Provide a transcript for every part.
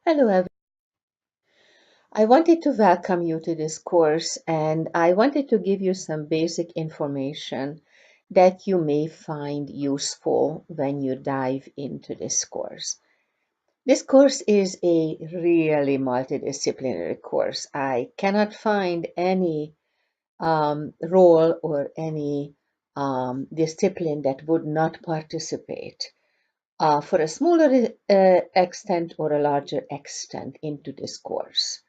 Hello, everyone. I wanted to welcome you to this course and I wanted to give you some basic information that you may find useful when you dive into this course. This course is a really multidisciplinary course. I cannot find any role or any discipline that would not participate for a smaller extent or a larger extent into this course.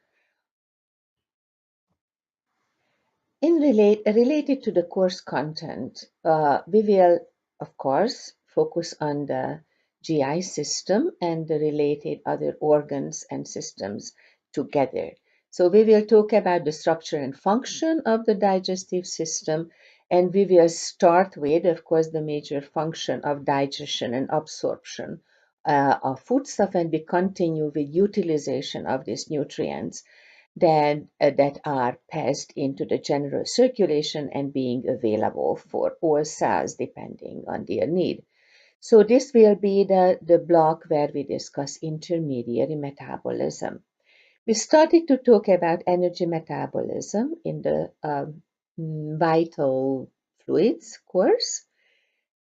Related to the course content, we will, of course, focus on the GI system and the related other organs and systems together. So we will talk about the structure and function of the digestive system, and we will start with, of course, the major function of digestion and absorption of foodstuff, and we continue with utilization of these nutrients that are passed into the general circulation and being available for all cells depending on their need. So this will be the block where we discuss intermediary metabolism. We started to talk about energy metabolism in the vital fluids course.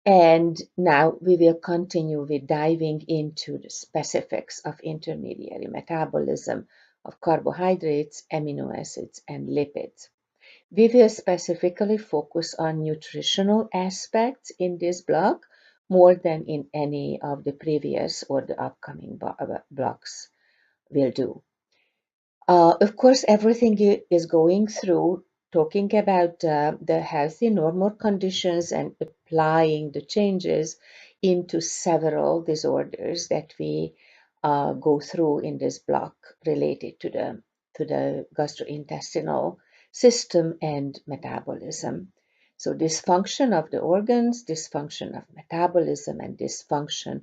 And now we will continue with diving into the specifics of intermediary metabolism of carbohydrates, amino acids, and lipids. We will specifically focus on nutritional aspects in this block more than in any of the previous or the upcoming blocks will do. Of course, everything is going through talking about the healthy normal conditions and applying the changes into several disorders that we go through in this block related to the gastrointestinal system and metabolism. So dysfunction of the organs, dysfunction of metabolism, and dysfunction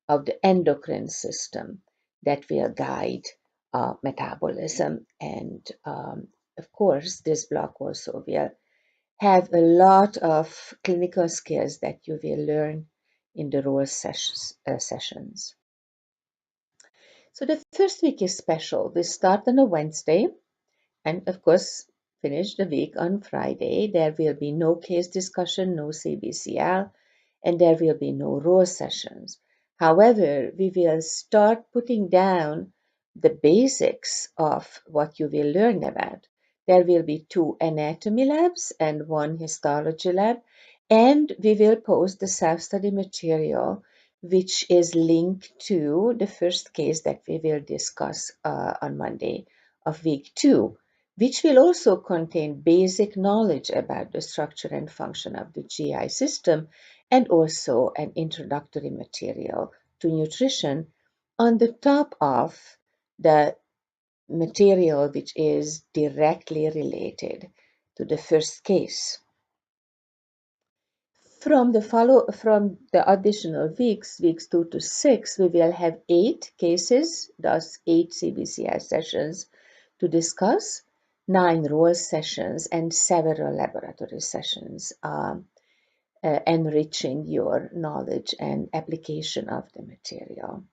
of the endocrine system that will guide metabolism. And of course, this block also will have a lot of clinical skills that you will learn in the role sessions. So the first week is special. We start on a Wednesday and of course finish the week on Friday. There will be no case discussion, no CBCL, and there will be no role sessions. However, we will start putting down the basics of what you will learn about. There will be 2 anatomy labs and 1 histology lab, and we will post the self-study material which is linked to the first case that we will discuss on Monday of week 2, which will also contain basic knowledge about the structure and function of the GI system and also an introductory material to nutrition on the top of the material which is directly related to the first case. From the additional weeks 2 to 6, we will have 8 cases, thus 8 CBCI sessions to discuss, 9 role sessions, and several laboratory sessions, enriching your knowledge and application of the material.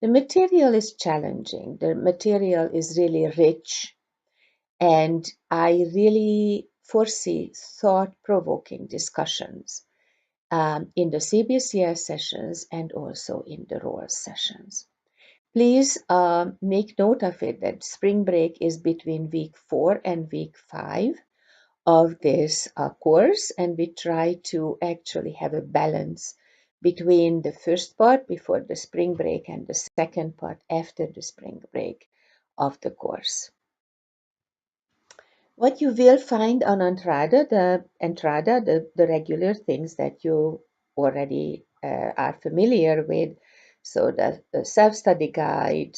The material is challenging. The material is really rich, and I really foresee thought-provoking discussions in the CBCI sessions and also in the role sessions. Please make note of it that spring break is between week 4 and week 5 of this course, and we try to actually have a balance between the first part before the spring break and the second part after the spring break of the course. What you will find on Entrada, the regular things that you already are familiar with, so the self-study guide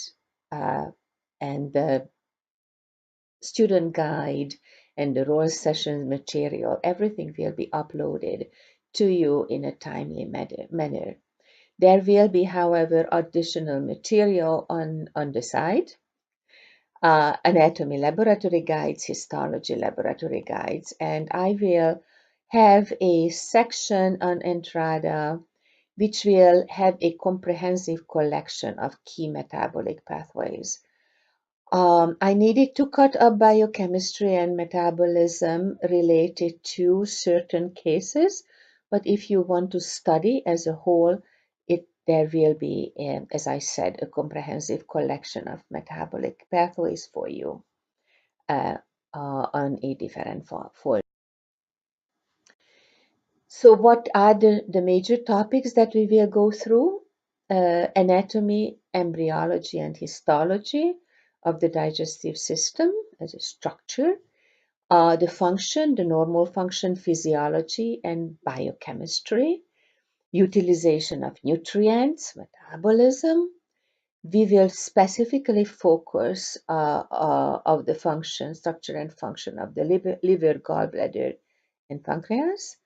and the student guide and the role session material, everything will be uploaded to you in a timely manner. There will be, however, additional material on the side. Anatomy laboratory guides, histology laboratory guides, and I will have a section on Entrada which will have a comprehensive collection of key metabolic pathways I needed to cut up biochemistry and metabolism related to certain cases, but if you want to study as a whole, there will be, as I said, a comprehensive collection of metabolic pathways for you uh, on a different folder. So what are the major topics that we will go through? Anatomy, embryology, and histology of the digestive system as a structure, the function, the normal function, physiology, and biochemistry, utilization of nutrients, metabolism. We will specifically focus of the function, structure and function of the liver, gallbladder, and pancreas.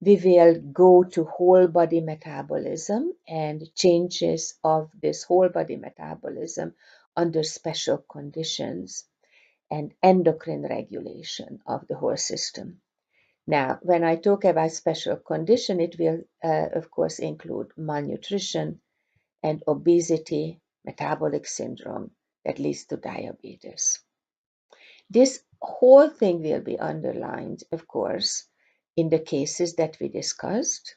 We will go to whole body metabolism and changes of this whole body metabolism under special conditions and endocrine regulation of the whole system. Now, when I talk about special condition, it will, of course, include malnutrition and obesity, metabolic syndrome that leads to diabetes. This whole thing will be underlined, of course, in the cases that we discussed,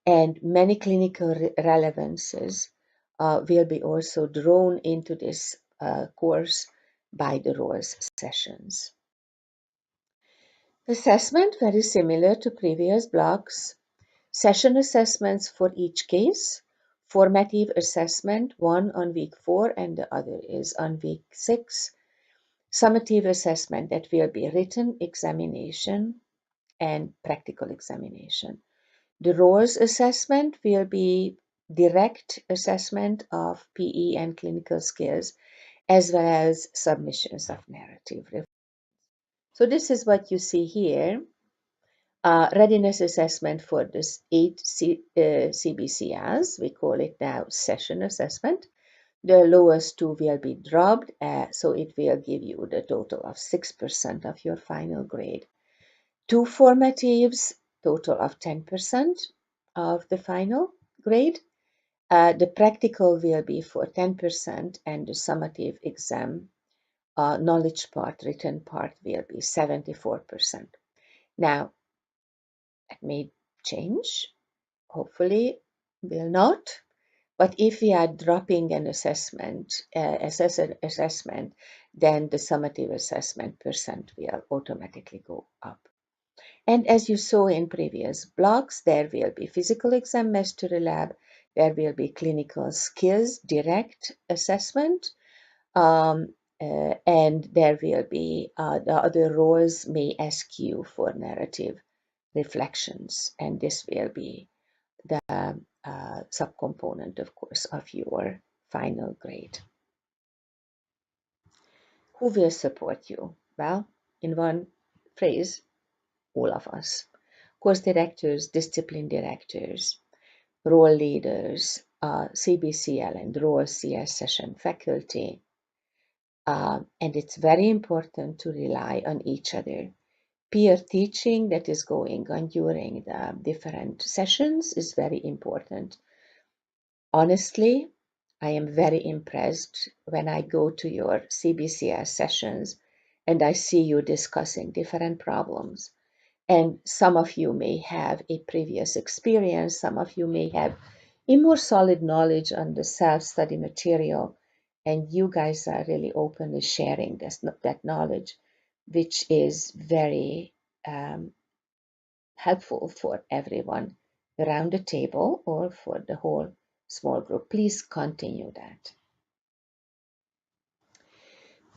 and many clinical relevances will be also drawn into this course by the ROLS sessions. Assessment, very similar to previous blocks. Session assessments for each case. Formative assessment, one on week 4 and the other is on week 6. Summative assessment, that will be written examination and practical examination. The ROLS assessment will be direct assessment of PE and clinical skills, as well as submissions of narrative. So this is what you see here. Readiness assessment for this 8 CBCS, we call it now session assessment. The lowest 2 will be dropped, so it will give you the total of 6% of your final grade. 2 formatives, total of 10% of the final grade. The practical will be for 10% and the summative exam, knowledge part, written part will be 74%. Now, that may change, hopefully will not, but if we are dropping an assessment, then the summative assessment percent will automatically go up. And as you saw in previous blocks, there will be physical exam, mastery lab, there will be clinical skills, direct assessment, and there will be the other roles may ask you for narrative reflections, and this will be the subcomponent, of course, of your final grade. Who will support you? Well, in one phrase, all of us. Course directors, discipline directors, role leaders, CBCL and role CS session faculty. And it's very important to rely on each other. Peer teaching that is going on during the different sessions is very important. Honestly, I am very impressed when I go to your CBCS sessions and I see you discussing different problems. And some of you may have a previous experience, some of you may have a more solid knowledge on the self-study material, and you guys are really openly sharing that knowledge, which is very helpful for everyone around the table or for the whole small group. Please continue that.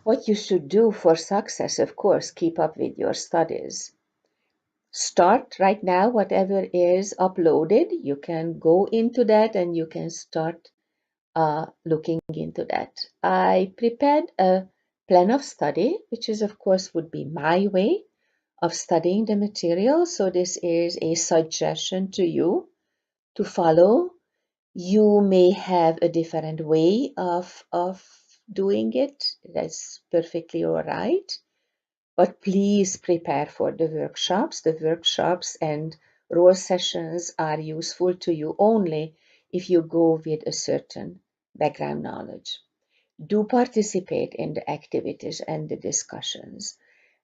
What you should do for success, of course, keep up with your studies. Start right now, whatever is uploaded, you can go into that and you can start looking into that. I prepared a plan of study, which is, of course, would be my way of studying the material. So this is a suggestion to you to follow. You may have a different way of doing it. That's perfectly all right. But please prepare for the workshops. The workshops and role sessions are useful to you only if you go with a certain background knowledge. Do participate in the activities and the discussions.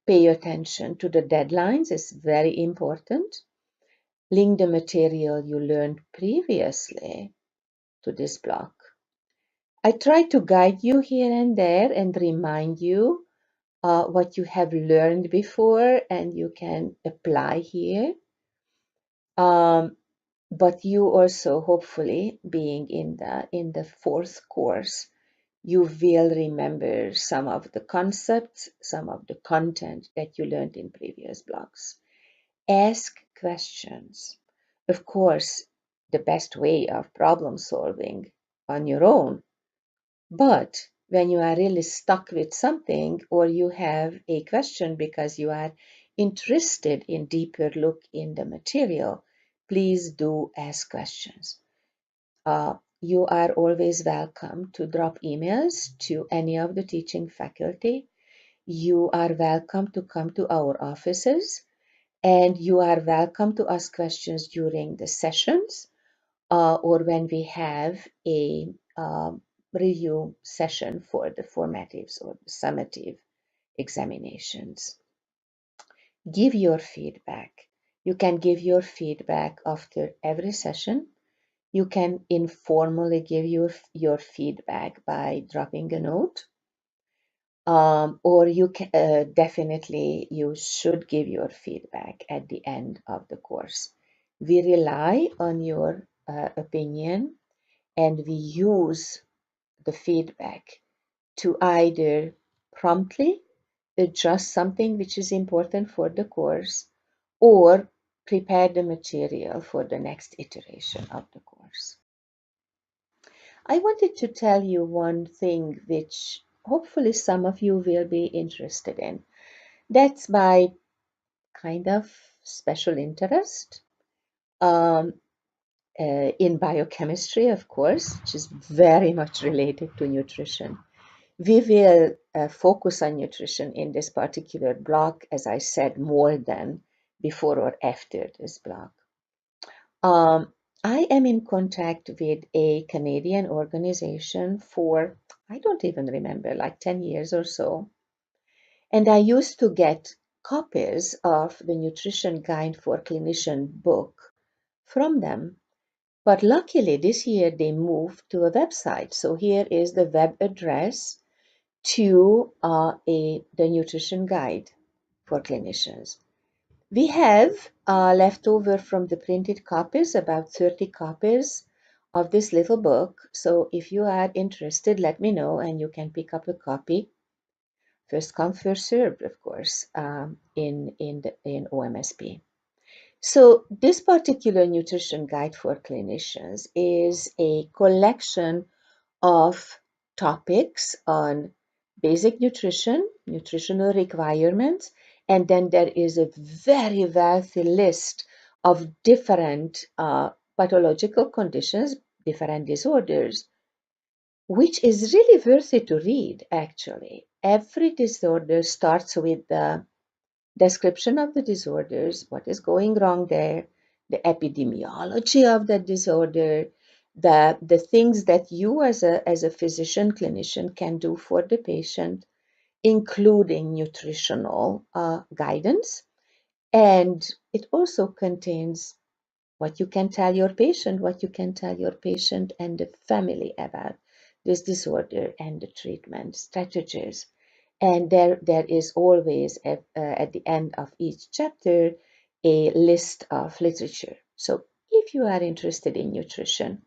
Pay attention to the deadlines, is very important. Link the material you learned previously to this block. I try to guide you here and there and remind you what you have learned before and you can apply here. But you also, hopefully, being in the fourth course, you will remember some of the concepts, some of the content that you learned in previous blocks. Ask questions. Of course, the best way of problem solving on your own. But when you are really stuck with something or you have a question because you are interested in deeper look in the material, please do ask questions. You are always welcome to drop emails to any of the teaching faculty. You are welcome to come to our offices, and you are welcome to ask questions during the sessions or when we have a review session for the formatives or the summative examinations. Give your feedback. You can give your feedback after every session. You can informally give your feedback by dropping a note. Or you can, definitely you should give your feedback at the end of the course. We rely on your opinion and we use the feedback to either promptly adjust something which is important for the course or prepare the material for the next iteration of the course. I wanted to tell you one thing which hopefully some of you will be interested in. That's my kind of special interest in biochemistry, of course, which is very much related to nutrition. We will focus on nutrition in this particular block, as I said, more than before or after this block. I am in contact with a Canadian organization for, I don't even remember, like 10 years or so. And I used to get copies of the Nutrition Guide for Clinician book from them. But luckily this year they moved to a website. So here is the web address to the Nutrition Guide for Clinicians. We have left over from the printed copies about 30 copies of this little book. So if you are interested, let me know and you can pick up a copy. First come, first served, of course, in OMSP. So this particular nutrition guide for clinicians is a collection of topics on basic nutrition, nutritional requirements, and then there is a very wealthy list of different pathological conditions, different disorders, which is really worth it to read, actually. Every disorder starts with the description of the disorders, what is going wrong there, the epidemiology of that disorder, the things that you as a physician clinician can do for the patient, including nutritional guidance. And it also contains what you can tell your patient, what you can tell your patient and the family about this disorder and the treatment strategies. And there is always at the end of each chapter a list of literature. So if you are interested in nutrition,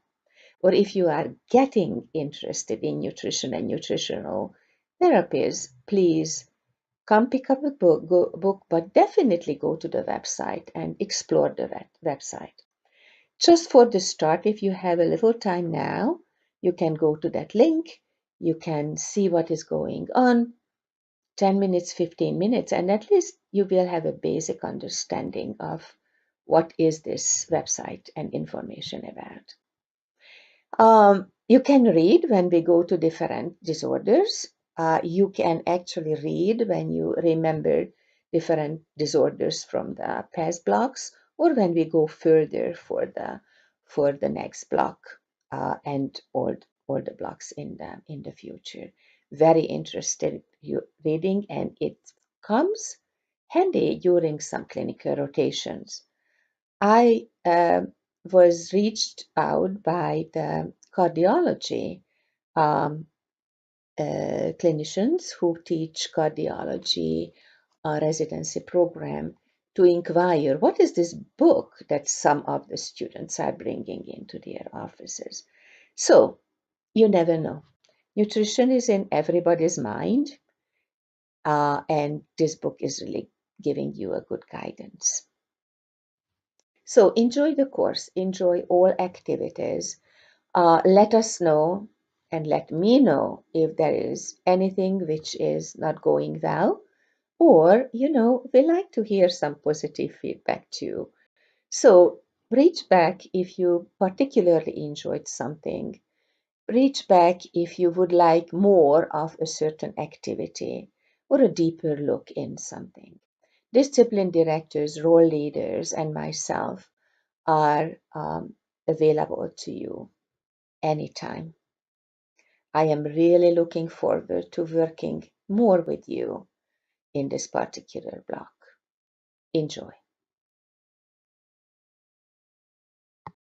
or if you are getting interested in nutrition and nutritional therapies, please come pick up a book, but definitely go to the website and explore the website. Just for the start, if you have a little time now, you can go to that link, you can see what is going on, 10 minutes, 15 minutes, and at least you will have a basic understanding of what is this website and information about. You can read when we go to different disorders. You can actually read when you remember different disorders from the past blocks, or when we go further for the next block and or all the blocks in the future. Very interested reading, and it comes handy during some clinical rotations. I was reached out by the cardiology clinicians who teach cardiology residency program to inquire what is this book that some of the students are bringing into their offices. So you never know. Nutrition is in everybody's mind, and this book is really giving you a good guidance. So enjoy the course, enjoy all activities. Let us know and let me know if there is anything which is not going well, or, we like to hear some positive feedback too. So reach back if you particularly enjoyed something. Reach back if you would like more of a certain activity or a deeper look in something. Discipline directors, role leaders, and myself are available to you anytime. I am really looking forward to working more with you in this particular block. Enjoy.